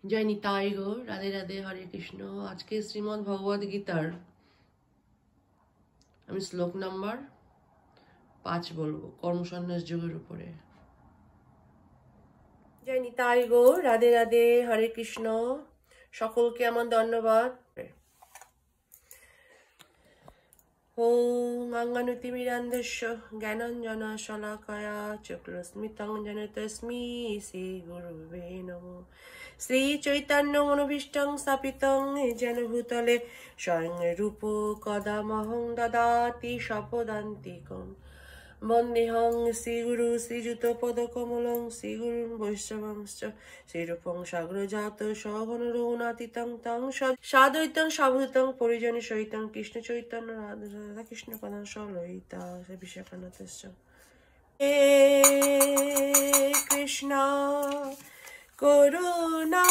জয় নিতাই গৌর, রাধে রাধে, হরে কৃষ্ণ। আজকে শ্রীমদ্ ভগবদ গীতার আমি শ্লোক নাম্বার 5 বলবো, কর্মসন্ন্যাস যোগের উপরে। জয় নিতাই গৌর, রাধে রাধে, হরে কৃষ্ণ। সকলকে আমার ধন্যবাদ। ওম অজ্ঞানতিমিরান্ধস্য জ্ঞানাঞ্জন শলাকয়া চক্রস্মিতং জনতস্মি শ্রী গুরুবে নমঃ। শ্রী চৈতন্য মনোভীষ্টং স্থাপিতং যেন ভূতলে স্বয়ং রূপ কদামহং দদাতি স্বপদান্তিকং। বন্দেহং শ্রীগুরু শ্রীযুত পদকমলং শ্রীগুরুং বৈষ্ণবংশ্চ শ্রীরূপং সাগ্রজাত সঘন রঘুনাথিতং তং সাদ্বৈতং সাবধূতং পরিজনে সহিতং কৃষ্ণ চৈতন্য রাধা কৃষ্ণ পদাং সলয়িতা বিশাখানাথস্য। হে কৃষ্ণ করুণা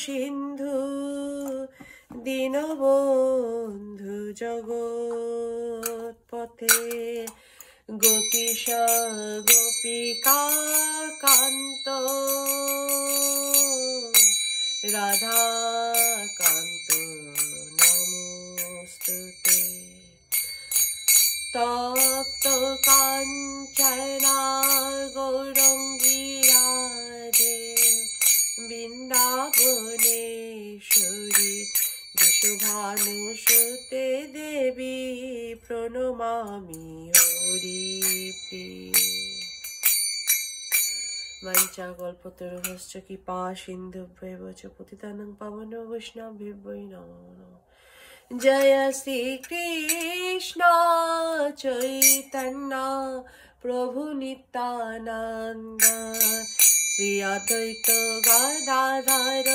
সিন্ধু দীনবন্ধু জগৎপথে গোপীশ গোপিকা কান্ত রাধা কান্ত নমস্তুতে। তপ্ত কাঞ্চনা গৌরাঙ্গী রাধে বৃন্দাবনেশ্বরী বিশ্বভানুসুতে দেবী প্রণমামি হরিপ্রিয়ে। বাঞ্ছাকল্পতরুভ্যশ্চ কৃপা সিন্ধুভ্যেব চ পতিতানাং পাবন বৈষ্ণবেভ্যো নমো নমঃ। জয় শ্রী কৃষ্ণ চৈতন্য প্রভু নিত্যানন্দ শ্রী অদ্বৈত গদাধর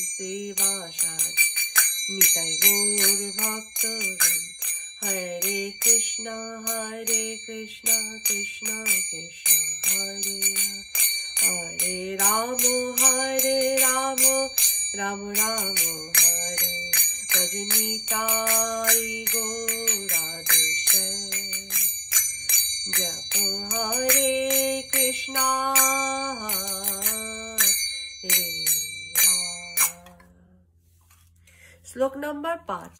শ্রীবাসাদি নিতাই গৌর ভক্ত। হরে কৃষ্ণ কৃষ্ণ কৃষ্ণ হরে হরে রাম রাম রাম হরে ভজনিতাই গৌরাধেশ। জপ হরে কৃষ্ণ হরে রাম। শ্লোক নাম্বার 5,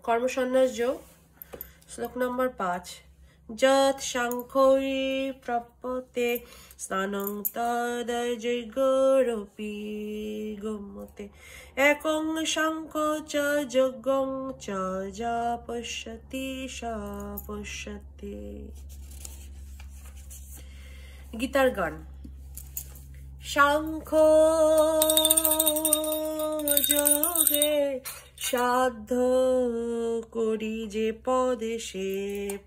কর্মসন্ন্যাস যোগ। শ্লোক নাম্বার 5। যৎ সাংখ্যৈ প্রাপ্যতে স্নানং তদযজ্ঞরপি গম্যতে একং সাংখ্য চ যজ্ঞং চ যা পশ্যতি স পশ্যতি। গীতার গান। সাংখ্য যোগে সাধ্য করি যে পদে সে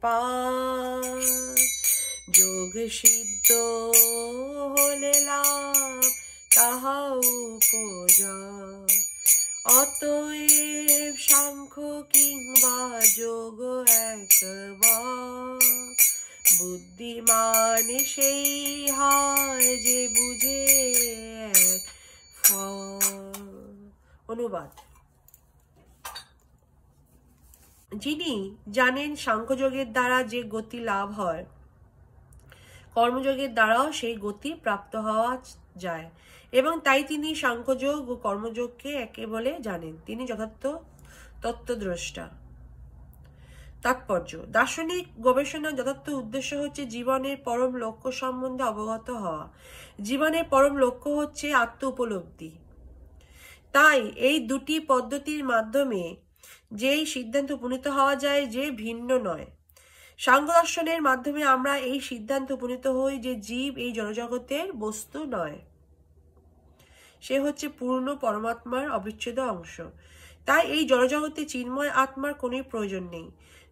পায়, যোগ সিদ্ধ হলে লাভ তাহা উপজয়। অতএব সাংখ্য কিংবা যোগ একবার, বুদ্ধিমান সেই হয় যে বুঝে এক ফল। অনুবাদ। যিনি জানেন সাংখ্যযোগের দ্বারা যে গতি লাভ হয়, কর্মযোগের দ্বারাও সেই গতি প্রাপ্ত হওয়া যায়, এবং তাই তিনি সাংখ্যযোগ ও কর্মযোগকে একে বলে জানেন। তিনি যথার্থ তত্ত্বদ্রষ্টা। তাৎপর্য। দার্শনিক গবেষণার যথার্থ উদ্দেশ্য হচ্ছে জীবনের পরম লক্ষ্য সম্বন্ধে অবগত হওয়া। জীবনের পরম লক্ষ্য হচ্ছে আত্ম উপলব্ধি। তাই এই দুটি পদ্ধতির মাধ্যমে যেই সিদ্ধান্ত উপনীত হওয়া যায় যে ভিন্ন নয়। সাংখ্য দর্শনের মাধ্যমে আমরা এই সিদ্ধান্ত উপনীত হই যে জীব এই জড়জগতের বস্তু নয়, সে হচ্ছে পূর্ণ পরমাত্মার অবিচ্ছেদ্য অংশ। তাই এই জড়জগতে চিন্ময় আত্মার কোনো প্রয়োজন নেই।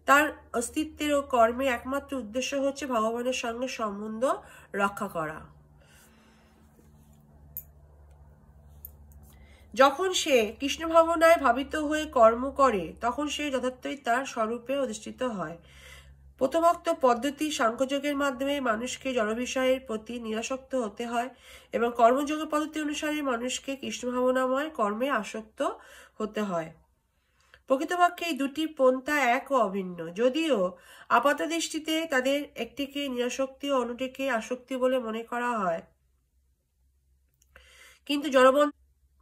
তার অস্তিত্বের ও কর্মের একমাত্র উদ্দেশ্য হচ্ছে ভগবানের সঙ্গে সম্বন্ধ রক্ষা করা। যখন সে কৃষ্ণ ভাবনায় ভাবিত হয়ে কর্ম করে, তখন সে যথার্থই তার স্বরূপে অধিষ্ঠিত হয়। প্রথমোক্ত পদ্ধতি সাংখ্যযোগের মাধ্যমে মানুষকে জড় বিষয়ের প্রতি নিরাসক্ত হতে হয়, এবং কর্মযোগের পদ্ধতি অনুসারে মানুষকে কৃষ্ণ ভাবনাময় কর্মে আসক্ত হতে হয়। প্রকৃতপক্ষে এই দুটি পন্থা এক ও অভিন্ন, যদিও আপাতদৃষ্টিতে তাদের একটিকে নিরাসক্তি ও অন্যটিকে আসক্তি বলে মনে করা হয়। কিন্তু জড়বন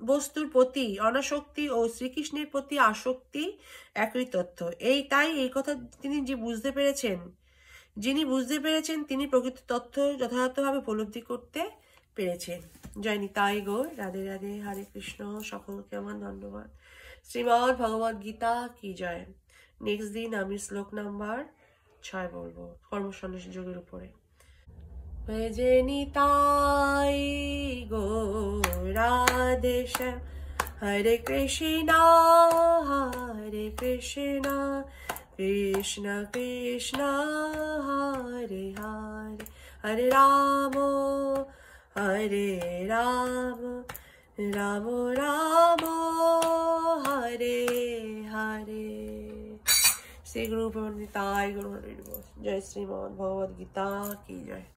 বস্তুর প্রতি অনাসক্তি ও শ্রীকৃষ্ণের প্রতি আসক্তি একই তথ্য। তাই এই কথা তিনি যিনি বুঝতে পেরেছেন তিনি প্রকৃত তথ্য যথাযথভাবে উপলব্ধি করতে পেরেছেন। জয় নিতাই গৌর, রাধে রাধে, হরে কৃষ্ণ। সকলকে আমার ধন্যবাদ। শ্রীমদ্ ভগবদ গীতা কি জয়। নেক্সট দিন আমি শ্লোক নাম্বার 6 বলবো কর্মসন্ন্যাস যোগের উপরে। ভজে নিতাই গৌর রাধে শ্যাম, হরে কৃষ্ণ কৃষ্ণ কৃষ্ণ হরে হরে, হরে রাম রাম রাম হরে হরে। শ্রী গুরু নিতাই গৌর। জয় শ্রীমদ্ ভগবদ গীতা কি জয়।